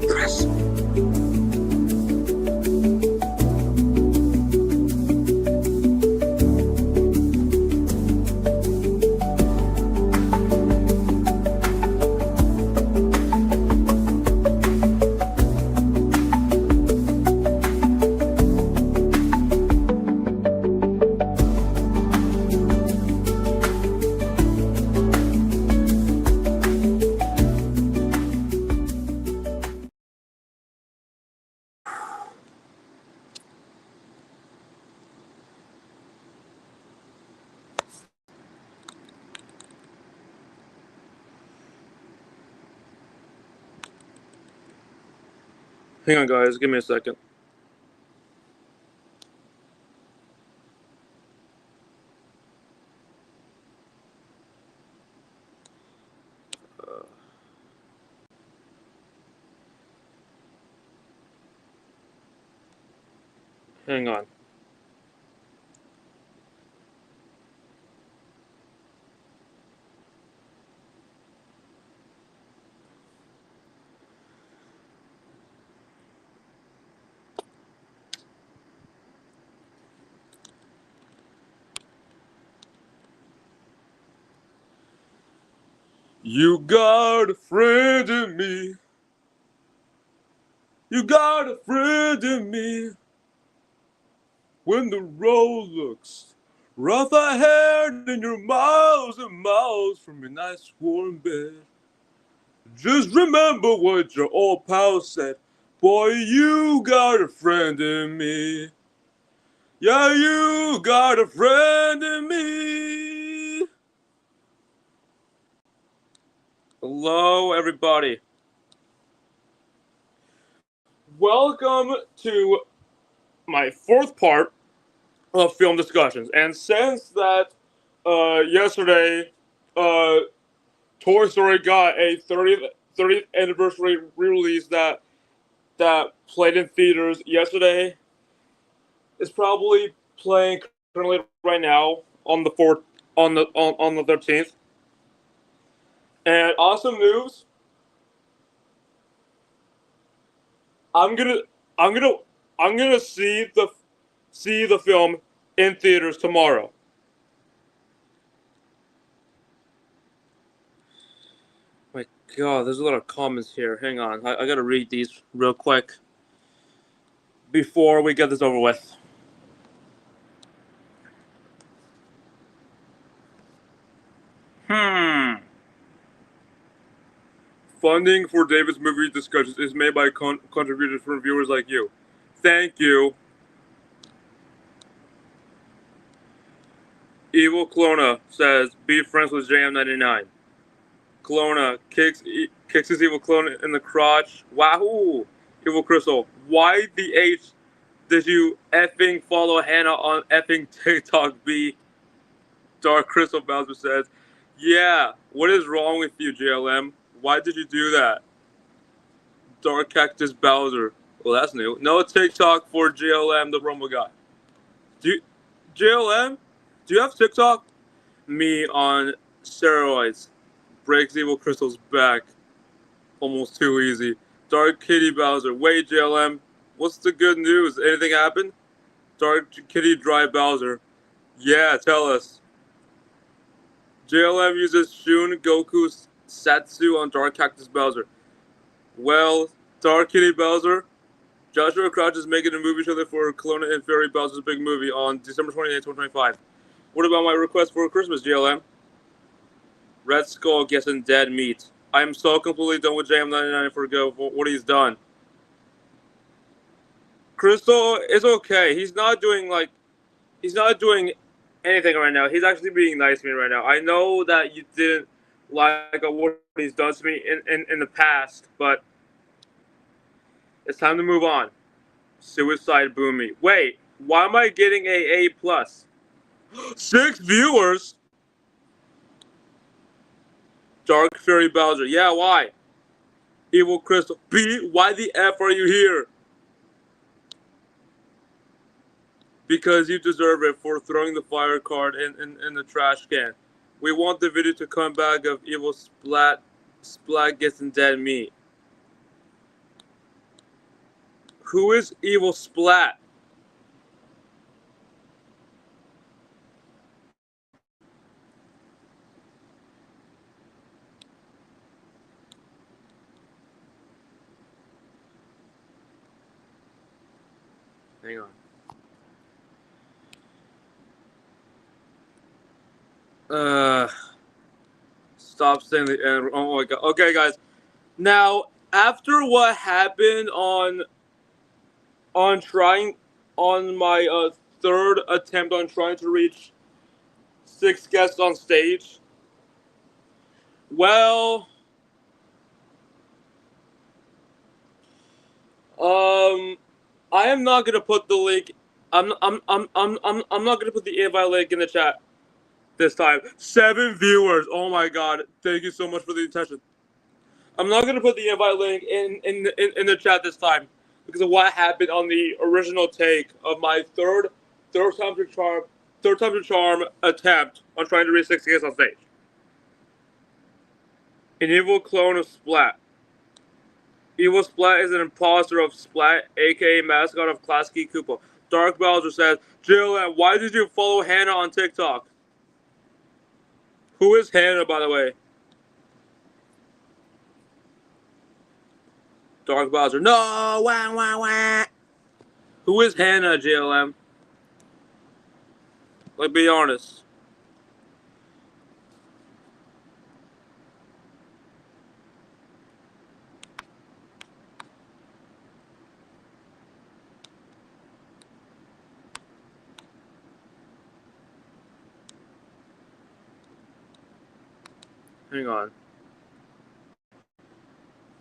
Press. Hang on, guys. Give me a second. Hang on. You got a friend in me. You got a friend in me. When the road looks rough ahead and you're miles and miles from your nice warm bed, just remember what your old pal said. Boy, you got a friend in me. Yeah, you got a friend in me. Hello, everybody. Welcome to my fourth part of film discussions. And since that yesterday, Toy Story got a 30th anniversary re-release that played in theaters yesterday, it's probably playing currently right now on the 4th on the 13th. And awesome news. I'm gonna I'm gonna I'm gonna see the film in theaters tomorrow. My God, there's a lot of comments here. Hang on, I gotta read these real quick before we get this over with. Funding for David's movie discussions is made by contributors from viewers like you. Thank you. Evil Clona says, be friends with JM99. Clona kicks his Evil Clona in the crotch. Wahoo! Evil Crystal, why the H did you effing follow Hannah on effing TikTok, B? Dark Crystal Bowser says, yeah, what is wrong with you, JLM? Why did you do that? Dark Cactus Bowser. Well, that's new. No TikTok for JLM, the Rumble guy. JLM? Do you have TikTok? Me on steroids. Breaks Evil Crystal's back. Almost too easy. Dark Kitty Bowser. Wait, JLM. What's the good news? Anything happened? Dark Kitty Dry Bowser. Yeah, tell us. JLM uses Shun Goku's Satsu on Dark Cactus Bowser. Well, Dark Kitty Bowser, Joshua Crouch is making a movie trailer for Kelowna and Fairy Bowser's big movie on December 28, 2025. What about my request for Christmas, JLM? Red Skull guessing dead meat. I am so completely done with JM99 for what he's done. Crystal is okay. He's not doing anything right now. He's actually being nice to me right now. I know that you didn't like what he's done to me in the past, but it's time to move on. Suicide Boomy. Wait, why am I getting a A+? 6 viewers? Dark Fairy Bowser. Yeah, why? Evil Crystal. B, why the F are you here? Because you deserve it for throwing the fire card in the trash can. We want the video to come back of Evil Splat getting dead meat. Who is Evil Splat? Hang on. Stop saying the N. Oh my god. Okay, guys. Now, after what happened on trying on my third attempt on trying to reach 6 guests on stage, well, I am not gonna put the link. I'm not gonna put the invite link in the chat this time. 7 viewers. Oh my god! Thank you so much for the attention. I'm not gonna put the invite link in the chat this time because of what happened on the original take of my third time to charm attempt on trying to reach 6 guests on stage. An evil clone of Splat. Evil Splat is an imposter of Splat, aka mascot of Klasky Koopa. Dark Bowser says, JLM, why did you follow Hannah on TikTok? Who is Hannah, by the way? Dark Bowser, no, wah, wah, wah. Who is Hannah, JLM? Like, be honest. Hang on.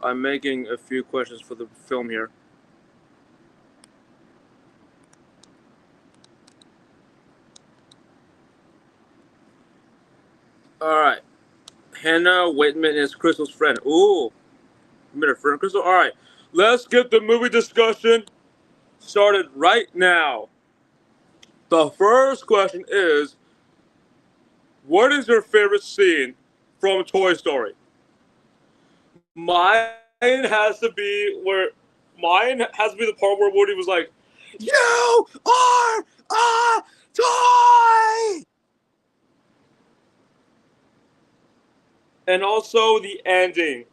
I'm making a few questions for the film here. Alright. Hannah Whitman is Crystal's friend. Ooh. You made her friend, Crystal? Alright. Let's get the movie discussion started right now. The first question is, what is your favorite scene from Toy Story? Mine has to be the part where Woody was like, "You are a toy!" And also the ending.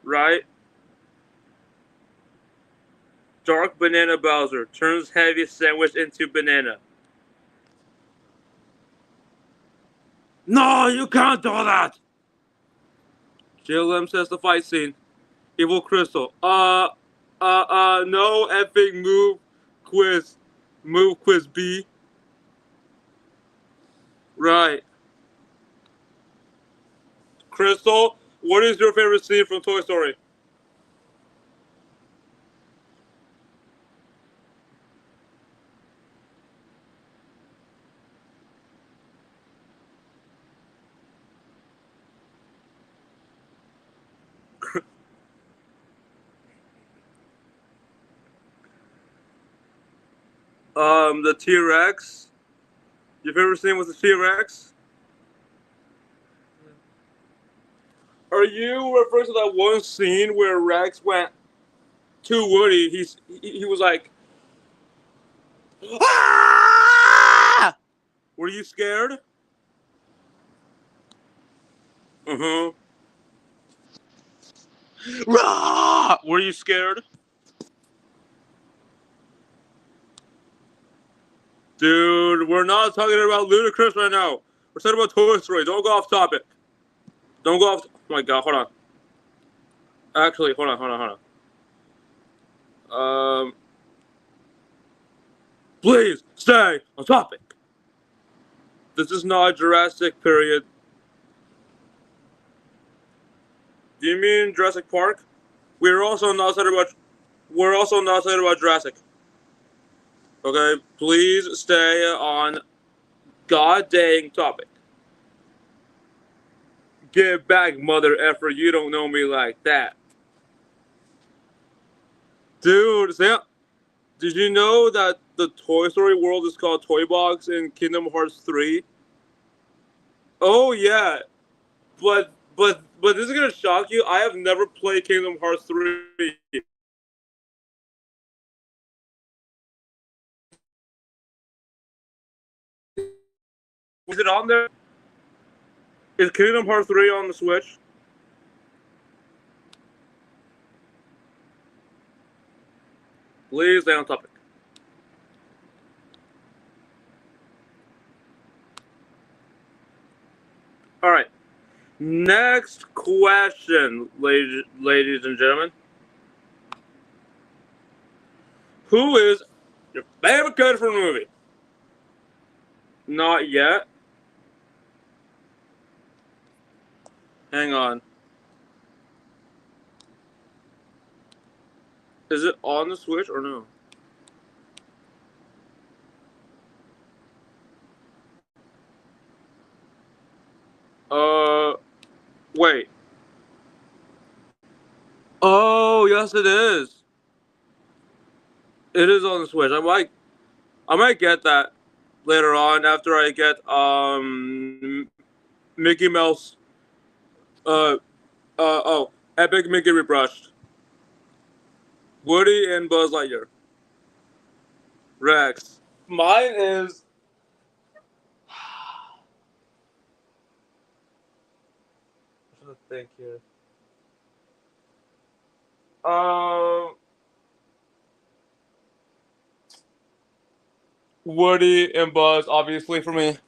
Right? Dark Banana Bowser turns heavy sandwich into banana. No, you can't do that! JLM says the fight scene. Evil Crystal. No effing quiz. Move quiz B. Right. Crystal, what is your favorite scene from Toy Story? The T-Rex. Your favorite scene was the T-Rex? Are you referring to that one scene where Rex went to Woody? He was like, ah! Were you scared? Uh huh. Were you scared? Dude, we're not talking about Ludacris right now. We're talking about Toy Story. Don't go off topic. Don't go off. Oh my god, hold on. Actually, hold on. Please stay on topic. This is not Jurassic period. Do you mean Jurassic Park? We're also not talking about. We're also not talking about Jurassic. Okay, please stay on god dang topic. Get back, mother effer. You don't know me like that. Dude, did you know that the Toy Story world is called Toy Box in Kingdom Hearts 3? Oh yeah. But this is gonna shock you. I have never played Kingdom Hearts 3. Is it on there? Is Kingdom Hearts 3 on the Switch? Please stay on topic. Alright. Next question, ladies and gentlemen. Who is your favorite character from the movie? Not yet. Hang on. Is it on the Switch or no? Wait. Oh, yes, it is. It is on the Switch. I might get that later on after I get Mickey Mouse. Epic Mickey Rebrushed. Woody and Buzz Lightyear. Rex. Mine is. I'm trying to think here. Woody and Buzz, obviously for me.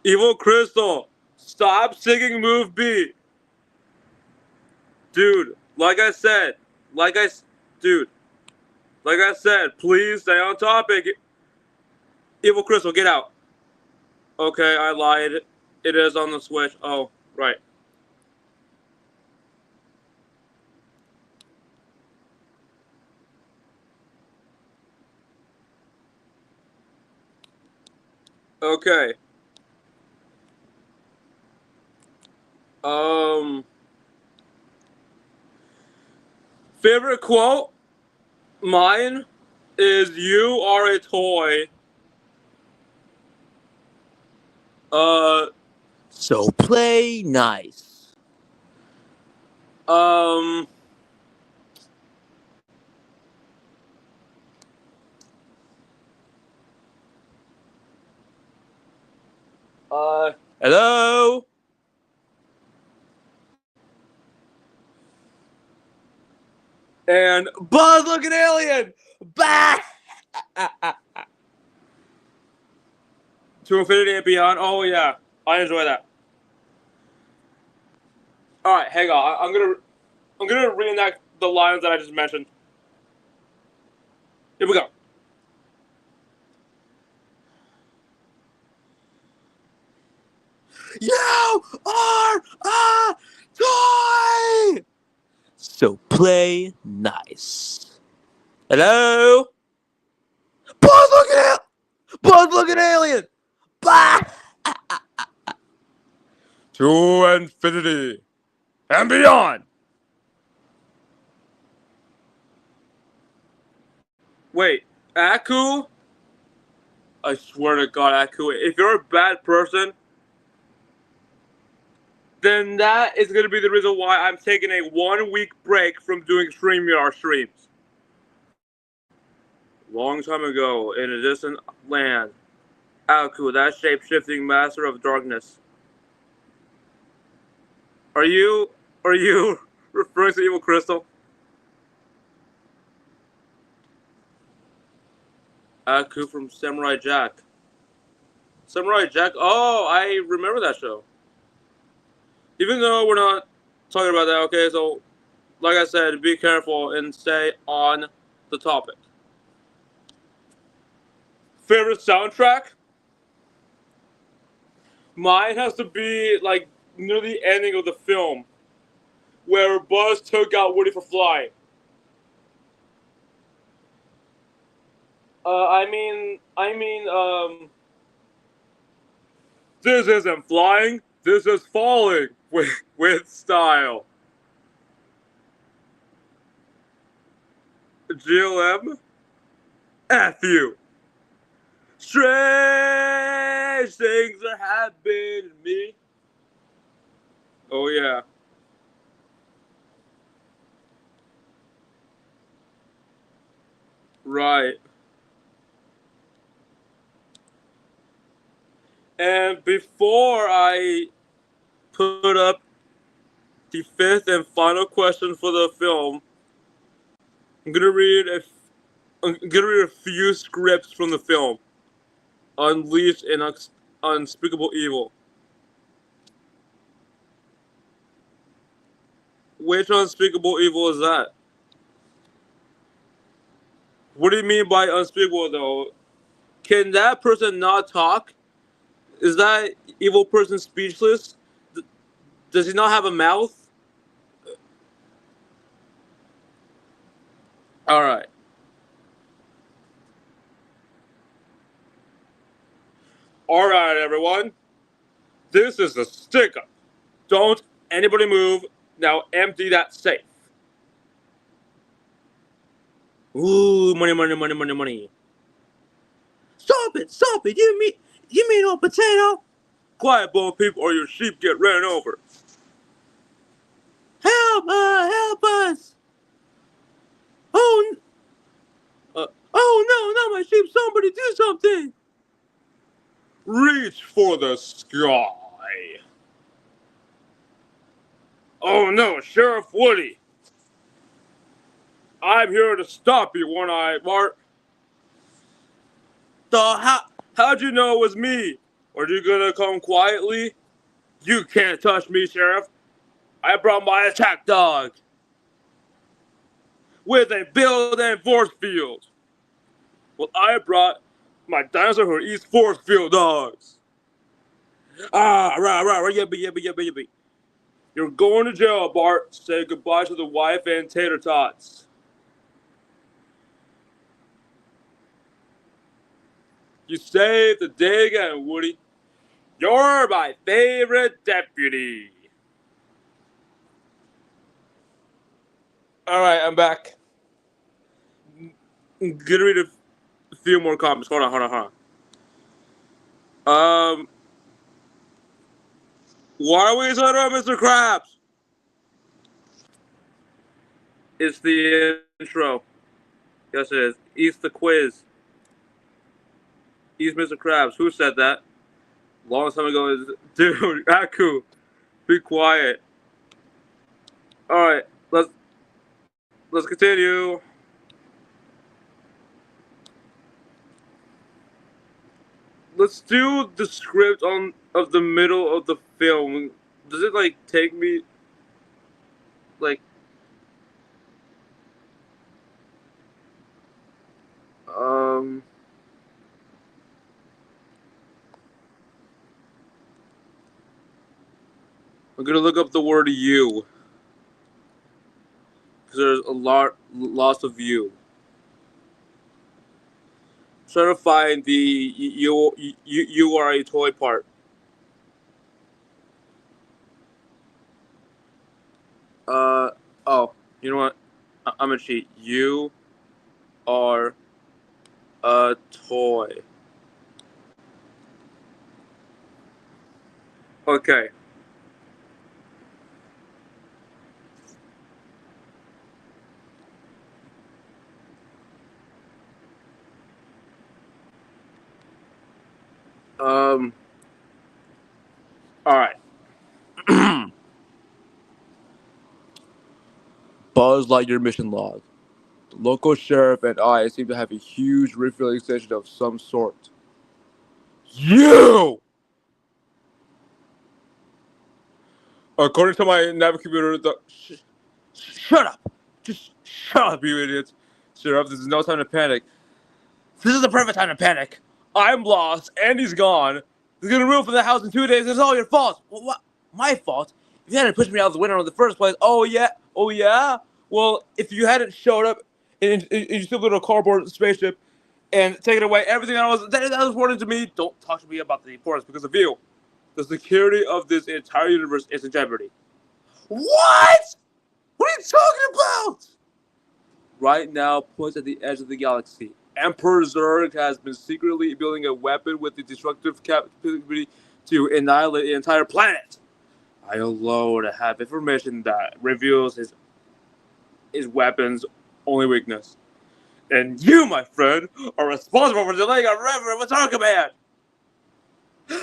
Evil Crystal, stop singing Move B. Dude, like I said, please stay on topic. Evil Crystal, get out. Okay, I lied. It is on the Switch. Oh, right. Okay. Favorite quote? Mine is "You are a toy." So play nice. Um. Hello? And Buzz looking alien! Bah! To Infinity and Beyond. Oh yeah, I enjoy that. All right, hang on. I'm gonna reenact the lines that I just mentioned. Here we go. You are a toy! So play nice. Hello? Buzz looking alien! Bah! To Infinity and Beyond. Wait, Aku? I swear to God, Aku, if you're a bad person, then that is going to be the reason why I'm taking a 1 week break from doing StreamYard streams. Long time ago, in a distant land, Aku, that shape-shifting master of darkness. Are you referring to Evil Crystal? Aku from Samurai Jack. Samurai Jack? Oh, I remember that show. Even though we're not talking about that, okay, so like I said, be careful and stay on the topic. Favorite soundtrack? Mine has to be like near the ending of the film, where Buzz took out Woody for flying. This isn't flying. This is falling with style. GLM, F you. Strange things are happening to me. Oh yeah. Right. And before I put up the fifth and final question for the film, I'm gonna read a, I'm gonna read a few scripts from the film. Unleashed an unspeakable evil. Which unspeakable evil is that? What do you mean by unspeakable though? Can that person not talk? Is that evil person speechless? Does he not have a mouth? Alright. Alright, everyone. This is the stick up. Don't anybody move. Now empty that safe. Ooh, money, money, money, money, money. Stop it. You mean old potato? Quiet, Bo Peep, or your sheep get ran over. Help us! Oh, oh no, not my sheep! Somebody do something! Reach for the sky. Oh no, Sheriff Woody! I'm here to stop you, One-Eyed Mart. How'd you know it was me? Are you gonna come quietly? You can't touch me, Sheriff. I brought my attack dog with a build and force field. Well, I brought my dinosaur who eats force field dogs. Right, yippee. You're going to jail, Bart. Say goodbye to the wife and tater tots. You saved the day again, Woody. You're my favorite deputy. Alright, I'm back. I'm gonna read a few more comments. Hold on. Why are we talking about Mr. Krabs? It's the intro. Yes, it is. Eats the quiz. Eats Mr. Krabs. Who said that? Long time ago. Dude, Aku, be quiet. Alright, let's continue. Let's do the script of the middle of the film. Does it like take me like I'm gonna look up the word you because there's lots of you. Try to find the you are a toy part. Oh, you know what? I'm gonna cheat. You are a toy. Okay. All right. Buzz Lightyear mission log. The local sheriff and I seem to have a huge refueling station of some sort. You! According to my nav computer, shut up! Just shut up, you idiots! Sheriff, this is no time to panic. This is the perfect time to panic. I'm lost, Andy's gone. He's gonna move from the house in 2 days. It's all your fault. Well, what? My fault? If you hadn't pushed me out of the window in the first place. Oh yeah. Well, if you hadn't showed up in your stupid little cardboard spaceship and taken away everything that was important to me, don't talk to me about the importance because of you. The security of this entire universe is in jeopardy. What? What are you talking about? Right now, poised at the edge of the galaxy, Emperor Zurg has been secretly building a weapon with the destructive capability to annihilate the entire planet. I alone have information that reveals his weapon's only weakness. And you, my friend, are responsible for delaying our reverend Watarka Man!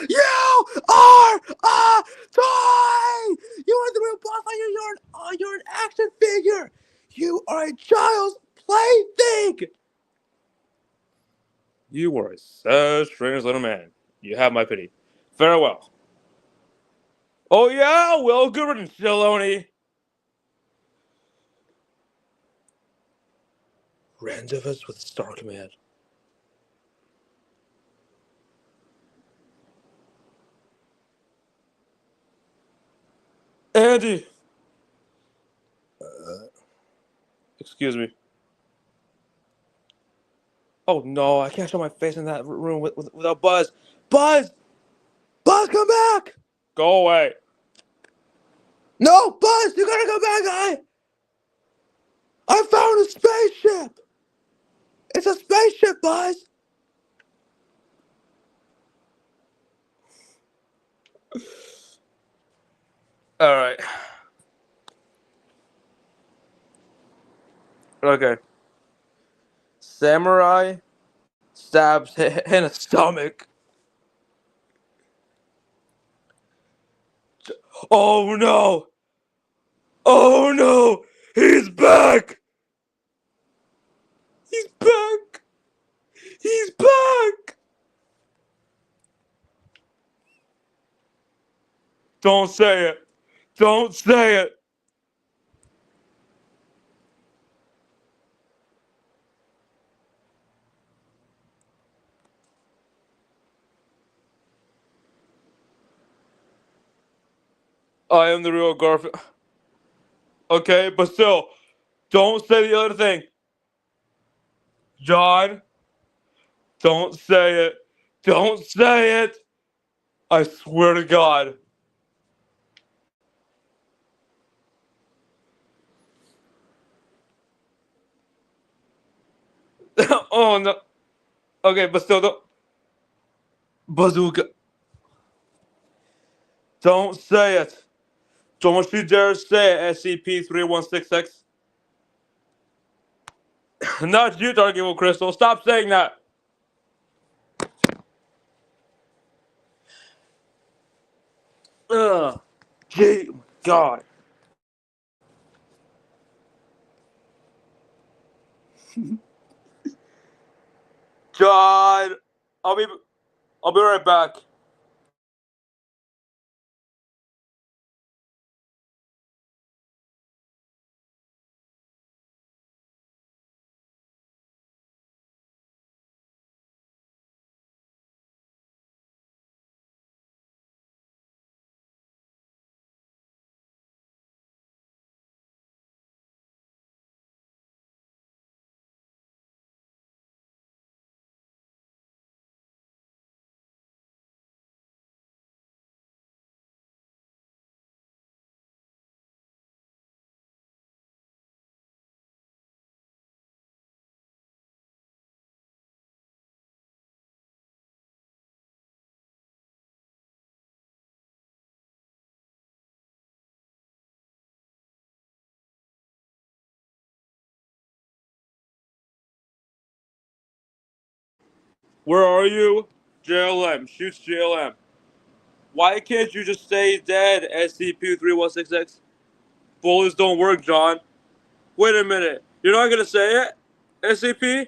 You are a toy! You are the real boss fighter. You're an action figure. You are a child's plaything. You are a strange little man. You have my pity. Farewell. Oh yeah, well, good riddance, Jeloni. Randivus with Star Command. Andy! Excuse me. Oh no, I can't show my face in that room without Buzz. Buzz! Buzz, come back! Go away. No, Buzz, you gotta come back, guy! I found a spaceship! It's a spaceship, Buzz! Alright. Okay. Samurai stabs in the stomach. Oh no! Oh no! He's back! He's back! He's back! Don't say it! Don't say it! I am the real Garfield. Okay, but still, don't say the other thing. John, don't say it. Don't say it. I swear to God. Oh no. Okay, but still, don't. Bazooka. Don't say it. Don't you dare say it, SCP-3166. Not you, Dark Evil Crystal. Stop saying that. Ugh. Gee, God. God. I'll be right back. Where are you? JLM. Shoots JLM. Why can't you just stay dead, SCP-3166? Bullets don't work, John. Wait a minute. You're not gonna say it? SCP?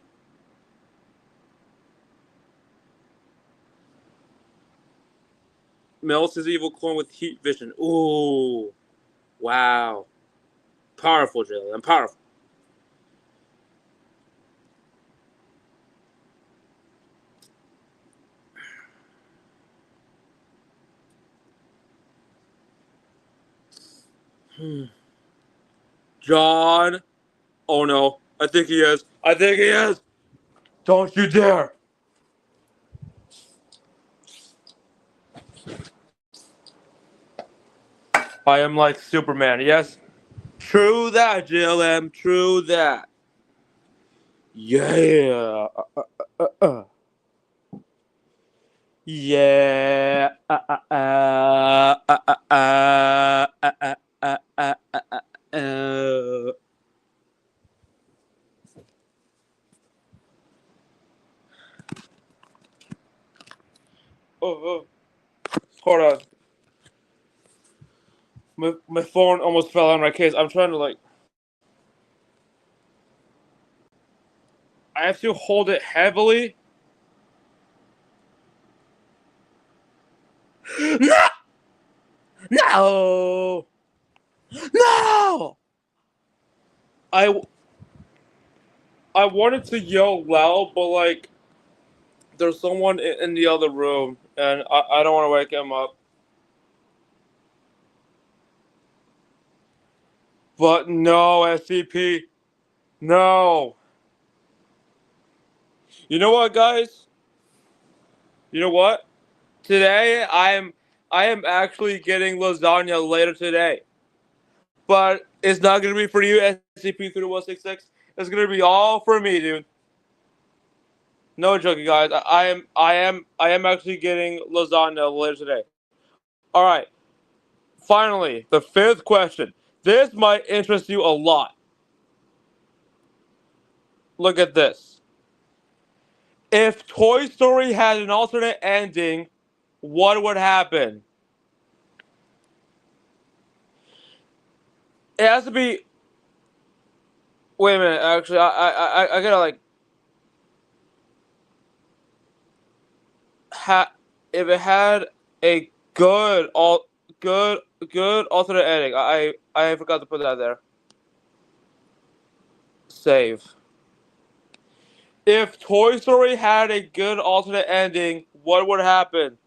Melts his evil clone with heat vision. Ooh. Wow. Powerful, JLM. Powerful. John. Oh no. I think he is. I think he is. Don't you dare. I am like Superman, yes? True that, JLM. True that. Yeah. Yeah. Oh, oh. my phone almost fell on my case. I'm trying to like. I have to hold it heavily. No! No! No! I I wanted to yell loud, but like there's someone in the other room, and I don't want to wake him up. But no, SCP, no. You know what, guys? You know what? Today I am actually getting lasagna later today, but it's not gonna be for you, SCP-3166. It's gonna be all for me, dude. No joking, guys. I am actually getting lasagna later today. All right. Finally, the fifth question. This might interest you a lot. Look at this. If Toy Story had an alternate ending, what would happen? It has to be. Wait a minute. Actually, I gotta like. If it had a good good alternate ending, I forgot to put that there. Save. If Toy Story had a good alternate ending, what would happen?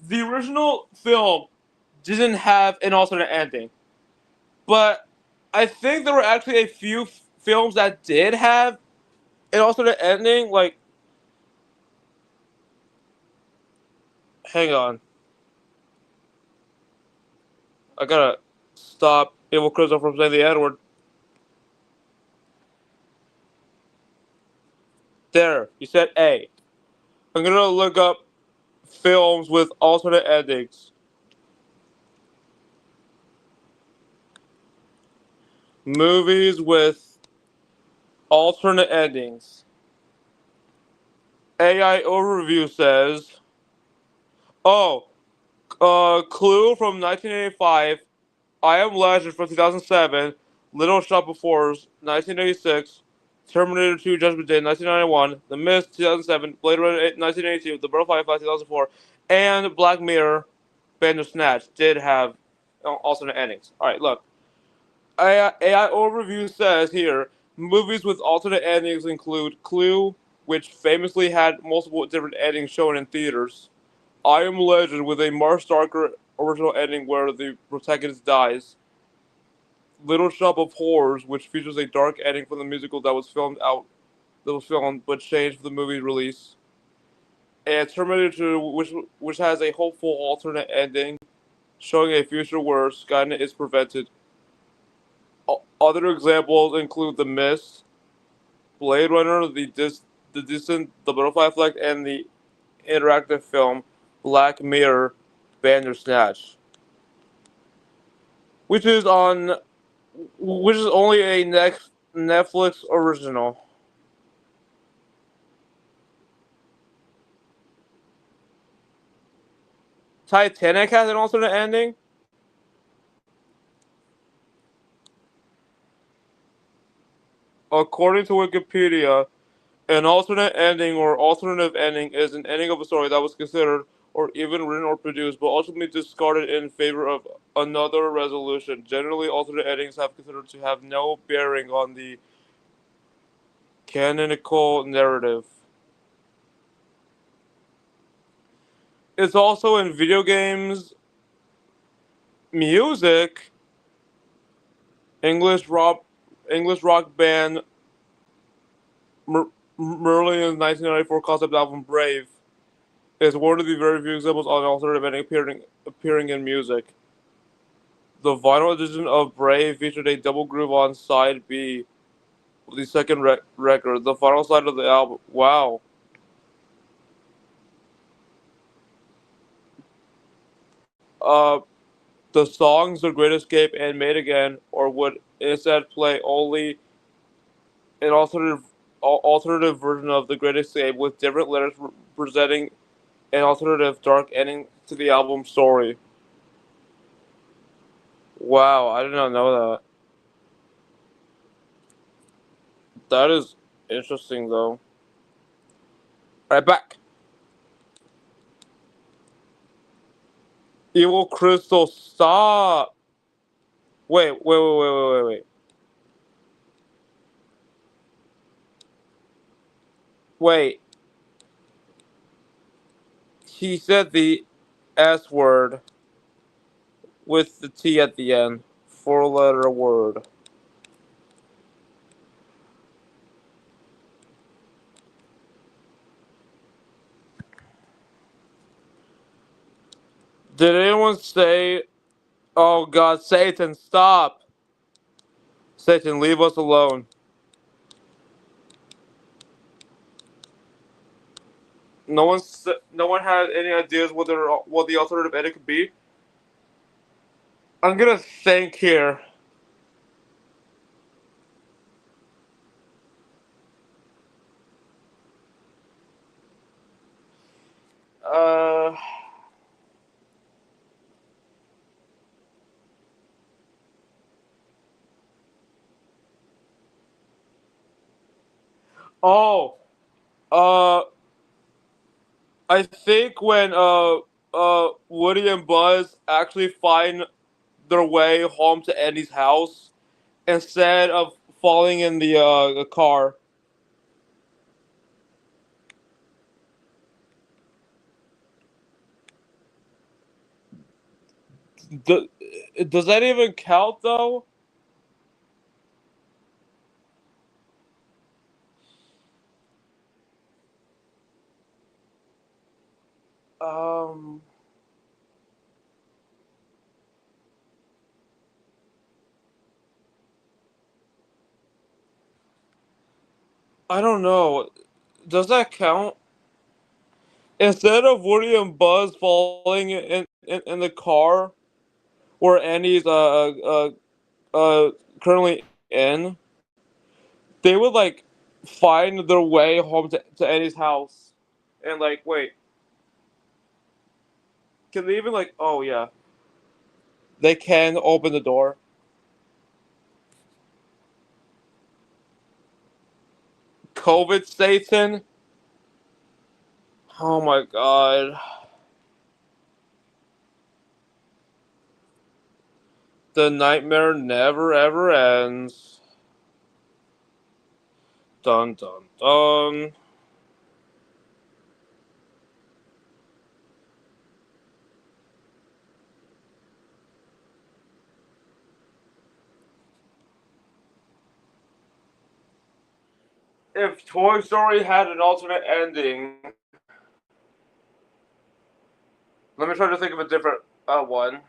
The original film didn't have an alternate ending, but I think there were actually a few films that did have an alternate ending. Like, hang on, I gotta stop Evil Crystal from saying the N word. There, you said A. I'm gonna look up films with alternate endings. Movies with alternate endings. AI overview says, oh, Clue from 1985, I Am Legend from 2007, Little Shop of Horrors 1986, Terminator 2 Judgment Day 1991, The Mist 2007, Blade Runner 1982, The Butterfly Effect 2004, and Black Mirror Bandersnatch did have alternate endings. Alright, look. AI overview says here movies with alternate endings include Clue, which famously had multiple different endings shown in theaters. I Am Legend with a much darker original ending where the protagonist dies. Little Shop of Horrors, which features a dark ending from the musical that was filmed but changed for the movie release. And Terminator 2, which has a hopeful alternate ending, showing a future where Skynet is prevented. Other examples include The Mist, Blade Runner, the Distant, The Butterfly Effect, and the interactive film Black Mirror Bandersnatch, which is on which is only a Netflix original. Titanic has an alternate ending. According to Wikipedia, an alternate ending or alternative ending is an ending of a story that was considered or even written or produced but ultimately discarded in favor of another resolution. Generally, alternate endings have considered to have no bearing on the canonical narrative. It's also in video games, music, English rock, English rock band Mer- Merlin's 1994 concept album Brave is one of the very few examples of an alternative ending appearing in music. The vinyl edition of Brave featured a double groove on side B of the second record. The final side of the album. Wow. Uh, the songs The Great Escape and Made Again, or would instead play only an alternative version of The Great Escape with different letters representing an alternative dark ending to the album story. Wow, I did not know that. That is interesting, though. Right back. Evil Crystal, stop. Wait. Wait. He said the S word with the T at the end. Four-letter word. Did anyone say, "Oh God, Satan, stop"? Satan, leave us alone. No one had any ideas what the alternative edit could be. I'm gonna think here. Uh. Oh. Uh. I think when Woody and Buzz actually find their way home to Andy's house instead of falling in the car. Do, does that even count though? Um. I don't know. Does that count? Instead of Woody and Buzz falling in the car where Andy's currently in, they would like find their way home to Andy's house. And like, wait, can they even like? Oh yeah, they can open the door. COVID Satan. Oh my god. The nightmare never ever ends. Dun dun dun. If Toy Story had an alternate ending, let me try to think of a different one.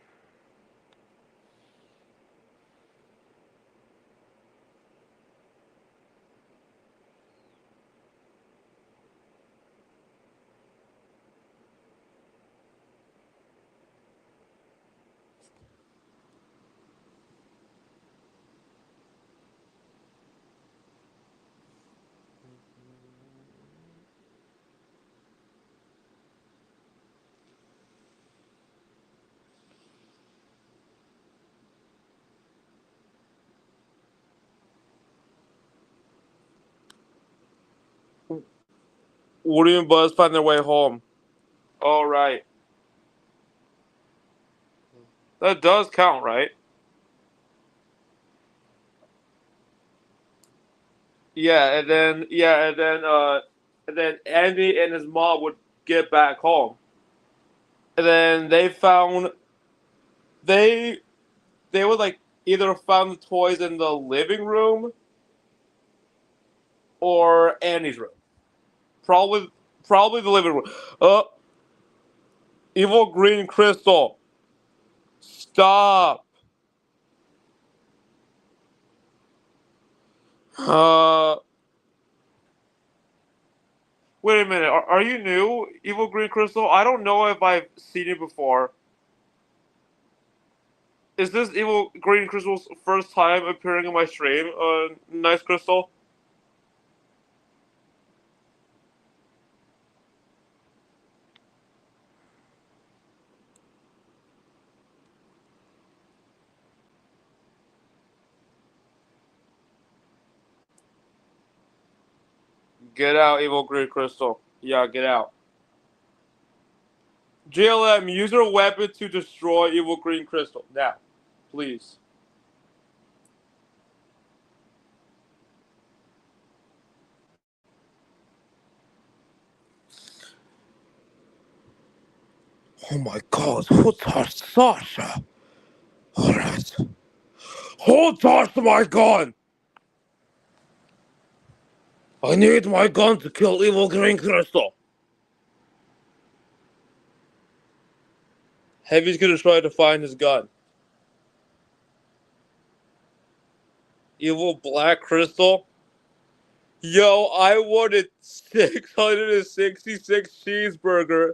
Woody and Buzz find their way home. All right, that does count, right? And then Andy and his mom would get back home, and then they they would like either found the toys in the living room or Andy's room. Probably probably the living room. Uh, Evil Green Crystal, stop. Uh, wait a minute. Are you new, Evil Green Crystal? I don't know if I've seen you before. Is this Evil Green Crystal's first time appearing in my stream? Nice Crystal. Get out, evil green crystal. Yeah, get out. JLM, use your weapon to destroy evil green crystal. Now, please. Oh my god, who touched Sasha? Alright. Who touched my gun? I need my gun to kill evil green crystal. Heavy's gonna try to find his gun. Evil black crystal. Yo, I wanted 666 cheeseburger,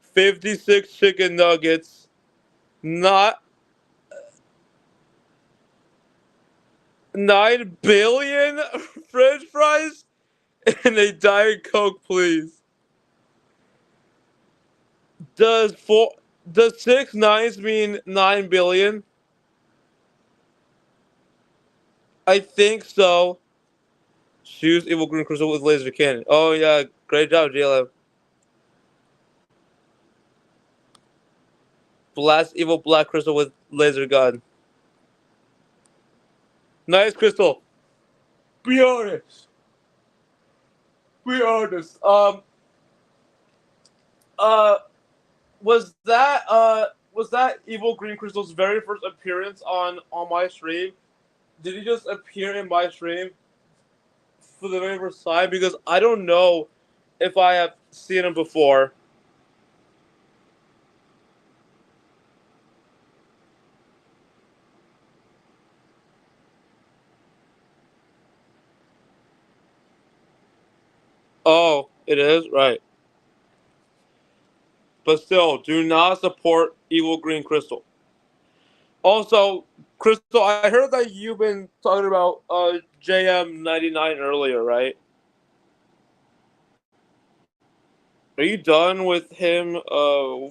56 chicken nuggets, not 9 billion french fries, and a Diet Coke, please. Does 6 nines mean 9 billion? I think so. Shoot evil green crystal with laser cannon. Oh yeah, great job, JLM. Blast evil black crystal with laser gun. Nice crystal. Be honest. Be honest. Uh was that evil green crystal's very first appearance on my stream? Did he just appear in my stream for the very first time? Because I don't know if I have seen him before. Oh, it is? Right. But still, do not support evil green crystal. Also, Crystal, I heard that you've been talking about JM99 earlier, right? Are you done with him for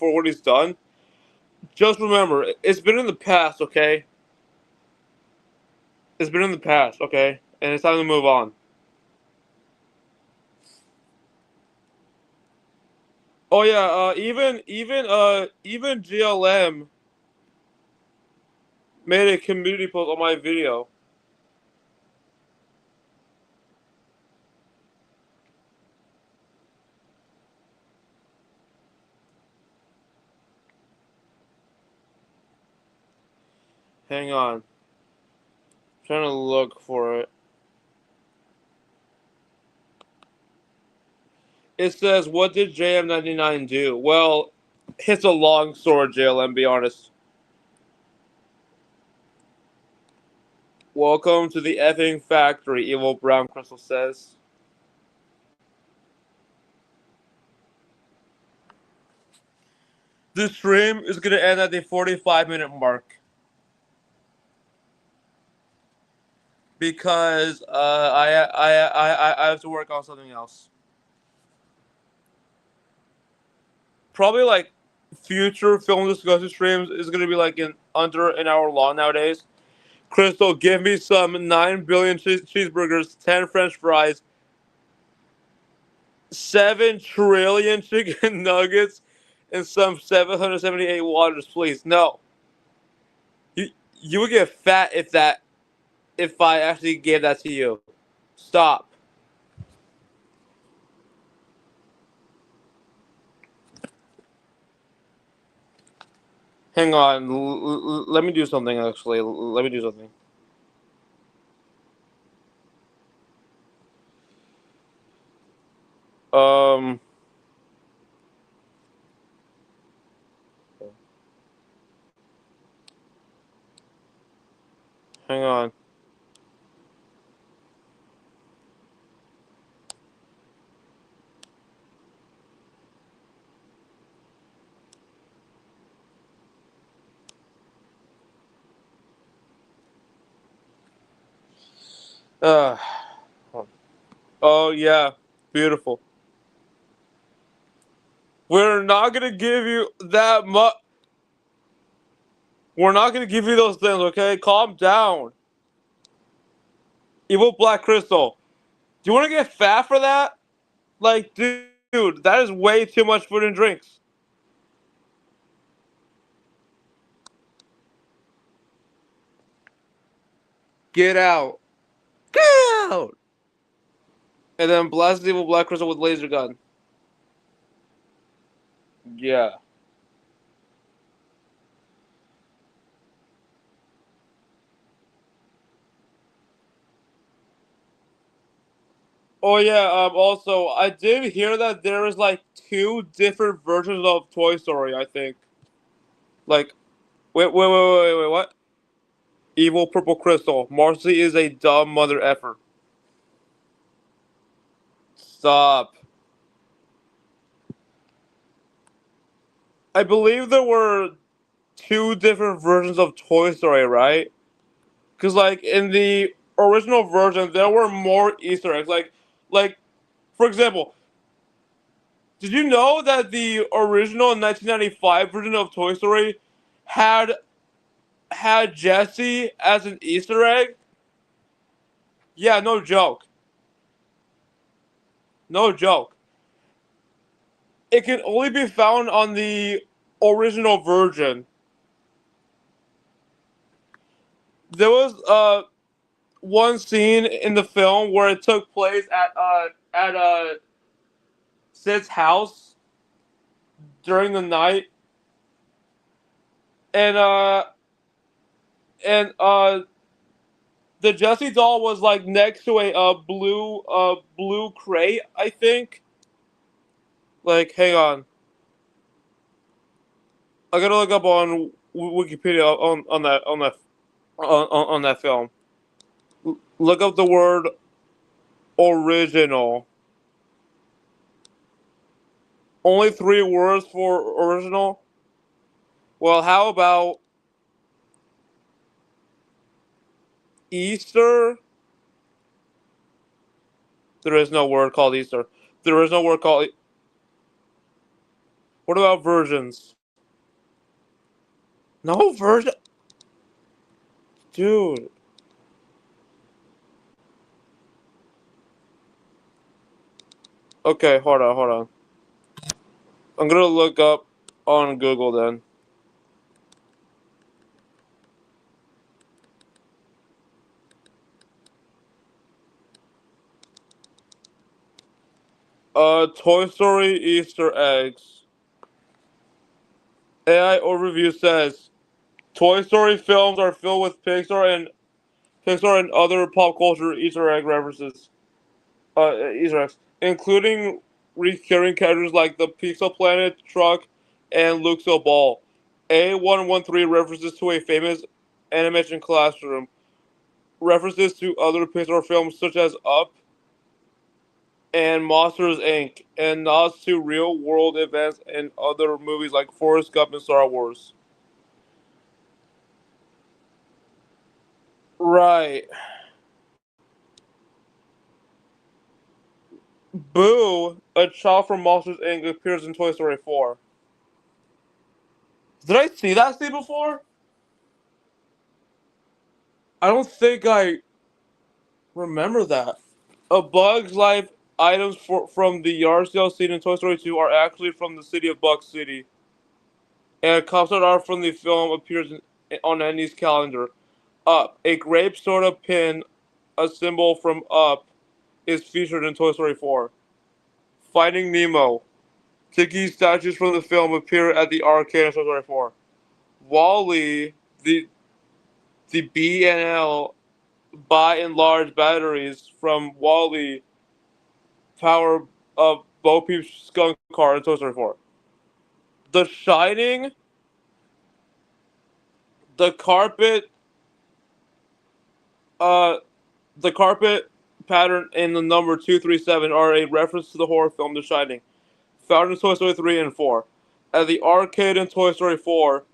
what he's done? Just remember, it's been in the past, okay? It's been in the past, okay? And it's time to move on. Oh yeah, even GLM made a community post on my video. Hang on. I'm trying to look for it. It says, "What did JM99 do?" Well, it's a long story, JLM. Be honest. Welcome to the effing factory, Evil Brown Crystal says. This stream is gonna end at the 45-minute mark because I have to work on something else. Probably like future film discussion streams is gonna be like in under an hour long nowadays. Crystal, give me some 9 billion cheeseburgers, 10 French fries, 7 trillion chicken nuggets, and some 778 waters, please. No, you you would get fat if I actually gave that to you. Stop. Hang on. Let me do something. Actually, let me do something. Um. Hang on. Uh. Oh yeah, beautiful. We're not gonna give you that much. We're not gonna give you those things, okay? Calm down. Evil Black Crystal. Do you want to get fat for that? Like, dude, that is way too much food and drinks. Get out. Get out! And then blast the evil Black Crystal with laser gun. Yeah. Oh yeah. Also, I did hear that there is like two different versions of Toy Story. I think. Like, wait. What? Evil purple crystal. Marcy is a dumb mother effer. Stop. I believe there were two different versions of Toy Story, right? Because like in the original version, there were more Easter eggs. Like for example, did you know that the original 1995 version of Toy Story had had Jesse as an Easter egg? Yeah, no joke. No joke. It can only be found on the original version. There was one scene in the film where it took place at Sid's house during the night, and and the Jesse doll was like next to a blue crate, I think. Like, hang on, I gotta look up on Wikipedia on that film. Look up the word original. Only three words for original. Well, how about Easter? There is no word called Easter. There is no word called. What about versions? No version, dude. Okay, hold on. I'm gonna look up on Google then. Toy Story Easter eggs. AI overview says Toy Story films are filled with Pixar and other pop culture Easter egg references. Easter eggs, including recurring characters like the Pixel Planet truck and Luxo Ball. A113 references to a famous animation classroom. References to other Pixar films such as Up and Monsters Inc. and nods to real world events in other movies like Forrest Gump and Star Wars. Right. Boo, a child from Monsters Inc. appears in Toy Story 4. Did I see that scene before? I don't think I remember that. A Bug's Life items from the yard sale scene in Toy Story 2 are actually from the city of Buck City. And concept art from the film appears on Andy's calendar. Up, a grape soda pin, a symbol from Up, is featured in Toy Story 4. Finding Nemo. Tiki statues from the film appear at the arcade in Toy Story 4. Wally, the B&L by and large batteries from Wally power Bo Peep's skunk car in Toy Story 4. The Shining, the carpet, uh, the carpet pattern in the number 237 are a reference to the horror film The Shining, found in Toy Story 3 and 4. At the arcade in Toy Story 4,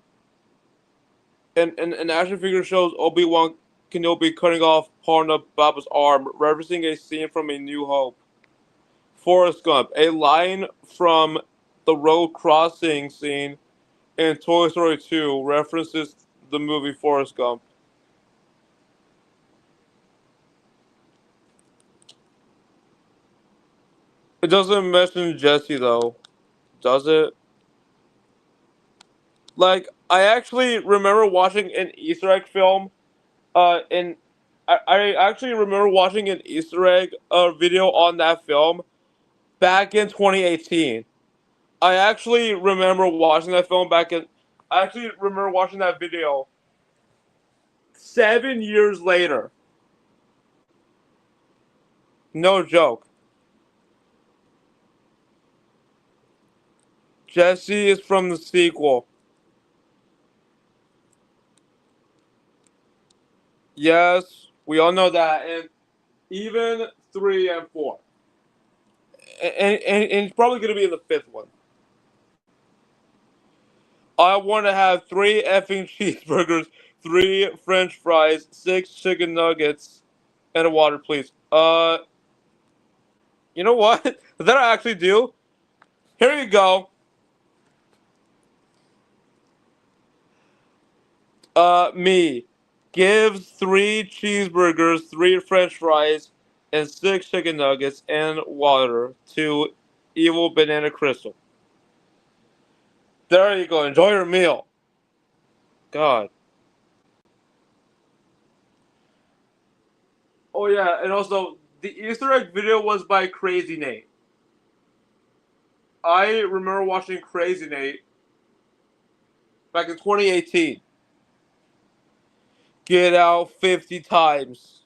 an action figure shows Obi-Wan Kenobi cutting off part of Baba's arm, referencing a scene from A New Hope. Forrest Gump, a line from the road crossing scene in Toy Story 2 references the movie Forrest Gump. It doesn't mention Jesse though, does it? Like, I actually remember watching an Easter egg film. In I actually remember watching an Easter egg video on that film back in 2018. I actually remember watching that film back in. I actually remember watching that video 7 years later. No joke. Jesse is from the sequel. Yes, we all know that, and even 3 and 4, and it's probably gonna be in the fifth one. I want to have 3 effing cheeseburgers, 3 French fries, 6 chicken nuggets, and a water, please. You know what? That I actually do. Here you go. Me gives 3 cheeseburgers, 3 French fries, and 6 chicken nuggets and water to Evil Banana Crystal. There you go. Enjoy your meal. God. Oh yeah, and also the Easter egg video was by Crazy Nate. I remember watching Crazy Nate back in 2018. Get out 50 times.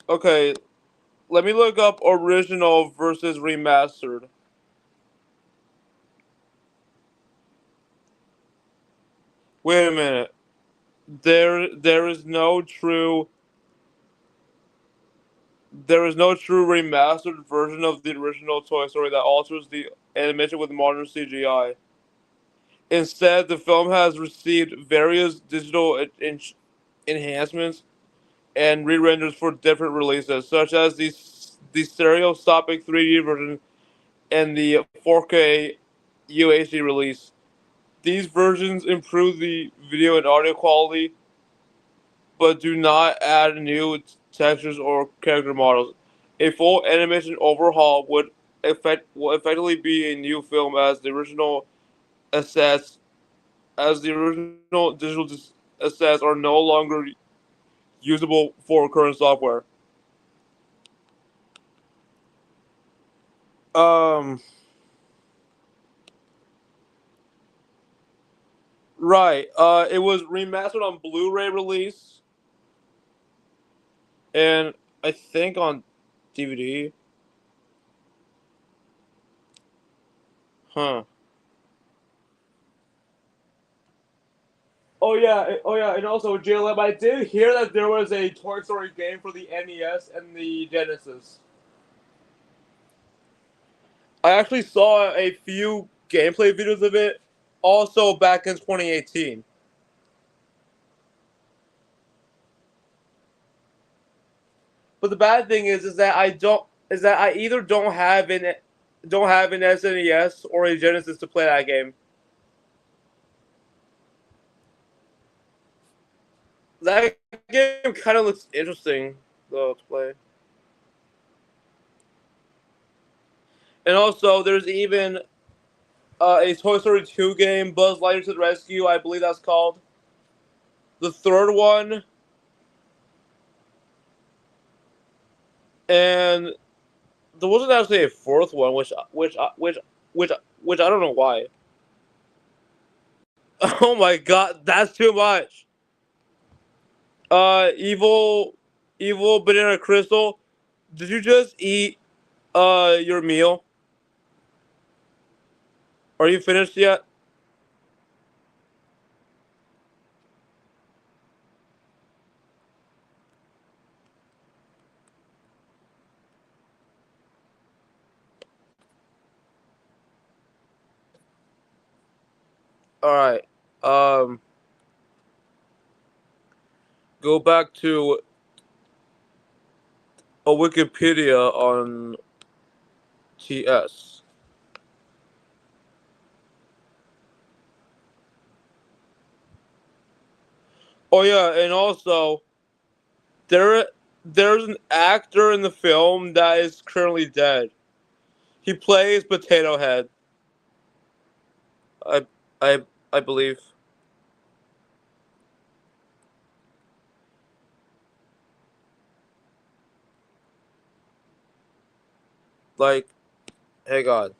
Okay, let me look up original versus remastered. Wait a minute. There is no true remastered version of the original Toy Story that alters the animation with modern CGI. Instead, the film has received various digital enhancements and re-renders for different releases, such as the stereoscopic 3D version and the 4K UHD release. These versions improve the video and audio quality, but do not add new textures or character models. A full animation overhaul will effectively be a new film assets as the original digital assets are no longer usable for current software. Um, right. It was remastered on Blu-ray release, and I think on DVD. Huh. Oh yeah, and also JLM, I did hear that there was a Toy Story game for the NES and the Genesis. I actually saw a few gameplay videos of it, also back in 2018. But the bad thing is that I either don't have an SNES or a Genesis to play that game. That game kind of looks interesting though to play. And also, there's even a Toy Story 2 game, Buzz Lightyear to the Rescue, I believe that's called. The third one, and there wasn't actually a fourth one, which I don't know why. Oh my god, that's too much. Evil, evil banana crystal. Did you just eat your meal? Are you finished yet? All right. Um, go back to a Wikipedia on TS. Oh yeah, and also there there's an actor in the film that is currently dead. He plays Potato Head. I I I believe. Like, hang on.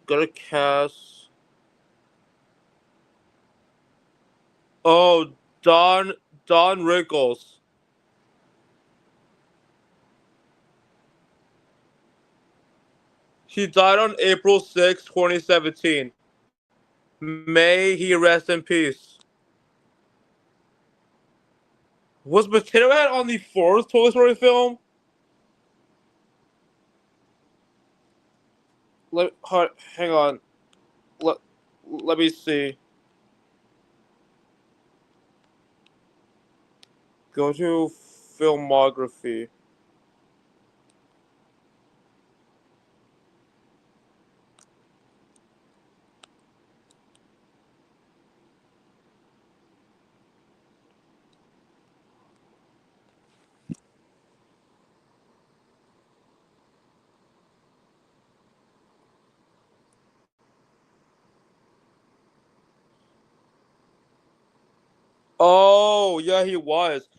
Gonna cast. Oh, Don Don Rickles. He died on April 6, 2017. May he rest in peace. Was Potato Head on the fourth Toy Story film? Hang on. Let, let me see. Go to filmography. Oh, yeah, he was.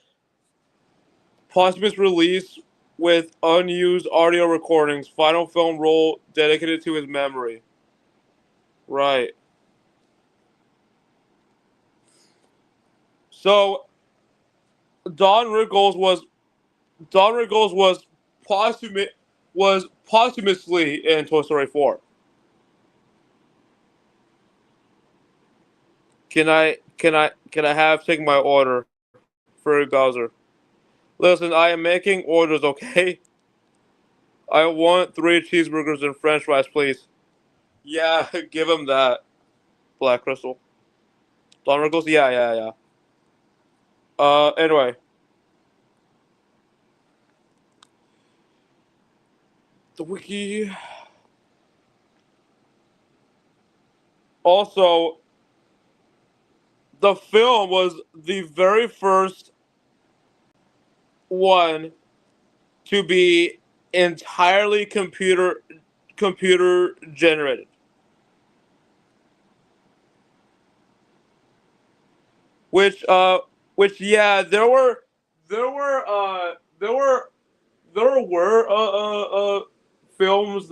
Posthumous release with unused audio recordings. Final film role dedicated to his memory. Right. So Don Rickles was Don Rickles was posthumously in Toy Story 4. Can I have take my order for Bowser? Listen, I am making orders, okay? I want 3 cheeseburgers and French fries, please. Yeah, give him that. Black Crystal. Don Rickles? Yeah, yeah, yeah. Anyway. The wiki. Also, the film was the very first one to be entirely computer generated. Which yeah, there were uh there were there were films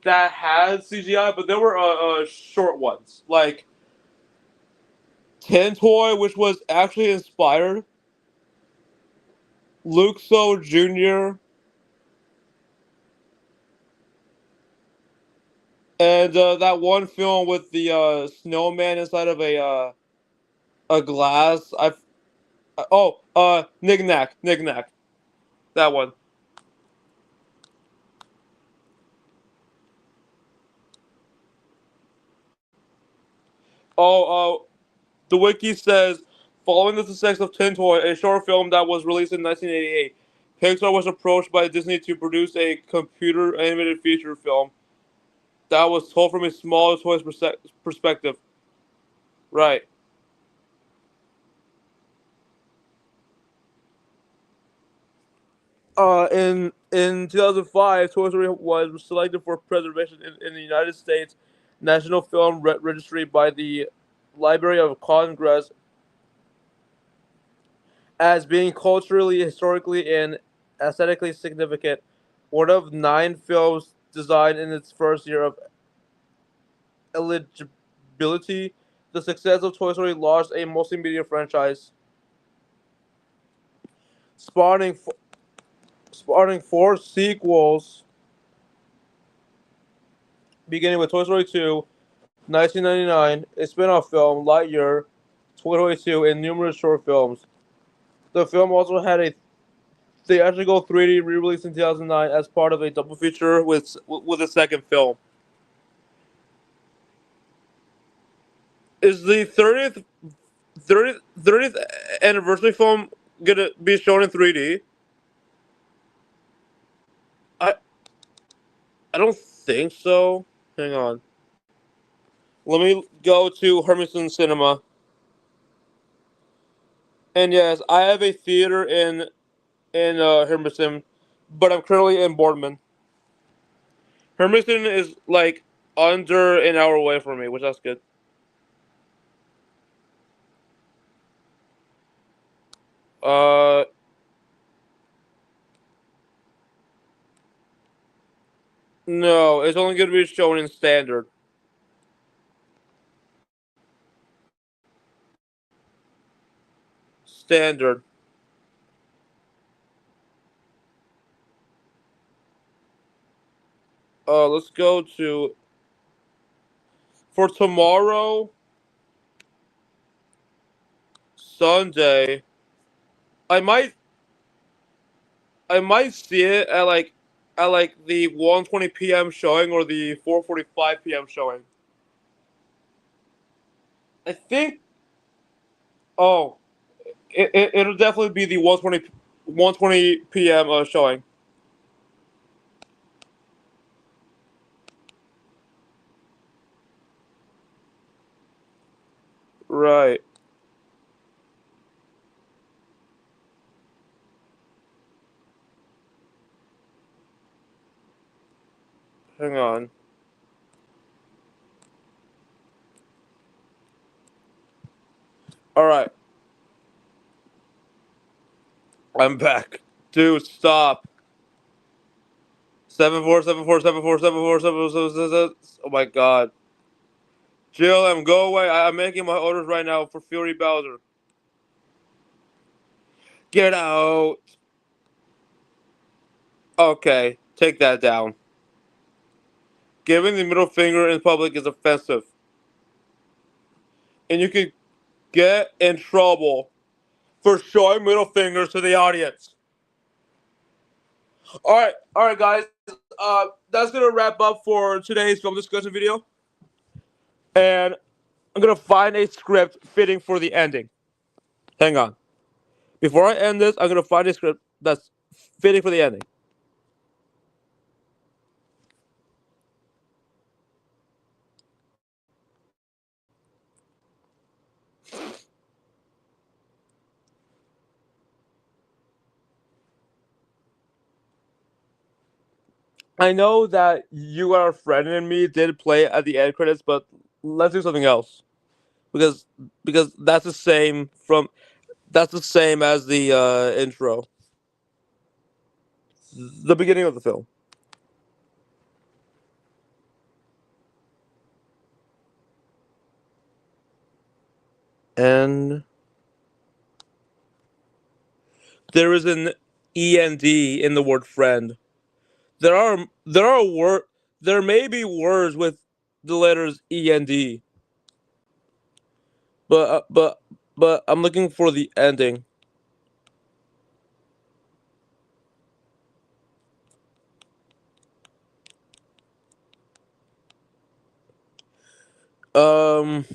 that had CGI, but there were short ones like Tin Toy, which was actually inspired. Luke So Jr. and that one film with the snowman inside of a glass. Knick Knack, that one. Oh, the wiki says, following the success of Tin Toy, a short film that was released in 1988, Pixar was approached by Disney to produce a computer animated feature film that was told from a small toy's perspective. Right. In 2005, Toy Story was selected for preservation in the United States National Film Registry by the Library of Congress as being culturally, historically, and aesthetically significant. One of 9 films designed in its first year of eligibility, the success of Toy Story launched a multimedia franchise, spawning f- spawning 4 sequels, beginning with Toy Story 2, 1999, a spin-off film, Lightyear, 2022, and numerous short films. The film also had a theatrical 3D re-release in 2009 as part of a double feature with a second film. Is the 30th anniversary film gonna be shown in 3D? I I don't think so. Hang on. Let me go to Hermiston Cinema. And yes, I have a theater in Hermiston, but I'm currently in Boardman. Hermiston is like under an hour away from me, which that's good. Uh, no, it's only going to be shown in standard. Standard. Let's go to for tomorrow, Sunday. I might I might see it at like the 1:20 p.m. showing or the 4:45 p.m. showing. I think. Oh, it'll definitely be the 1:20 p.m. Showing. Right. Hang on. All right. I'm back. Dude, stop. 7474747477. Oh my god. JLM, go away. I'm making my orders right now for Fury Bowser. Get out. Okay, take that down. Giving the middle finger in public is offensive. And you could get in trouble for showing middle fingers to the audience. Alright, guys. That's gonna wrap up for today's film discussion video. And I'm gonna find a script fitting for the ending. Hang on. Before I end this, I'm gonna find a script that's fitting for the ending. I know that you, our friend, and me did play at the end credits, but let's do something else because that's the same as the intro, the beginning of the film. And there is an END in the word friend. There may be words with the letters END, but I'm looking for the ending. Um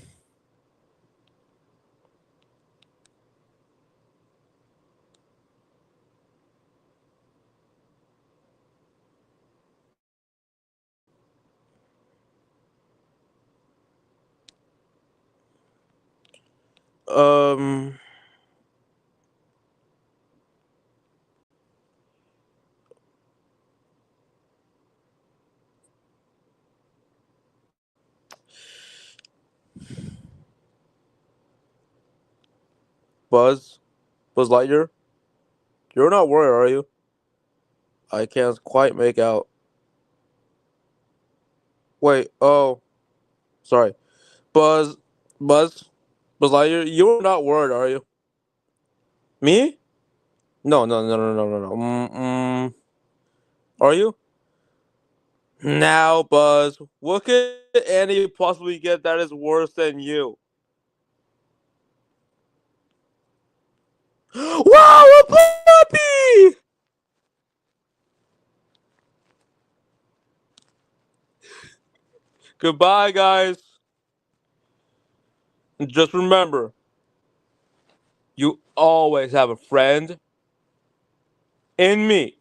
um Buzz Buzz Lightyear. You're not worried, are you? I can't quite make out. Wait, oh, sorry. Buzz, Buzz, Buzz Lightyear, you're not worried, are you? Me? No, no, no, no, no, no, no. Are you? Now, Buzz, what could Annie possibly get that is worse than you? Wow, a puppy! Goodbye, guys. And just remember, you always have a friend in me.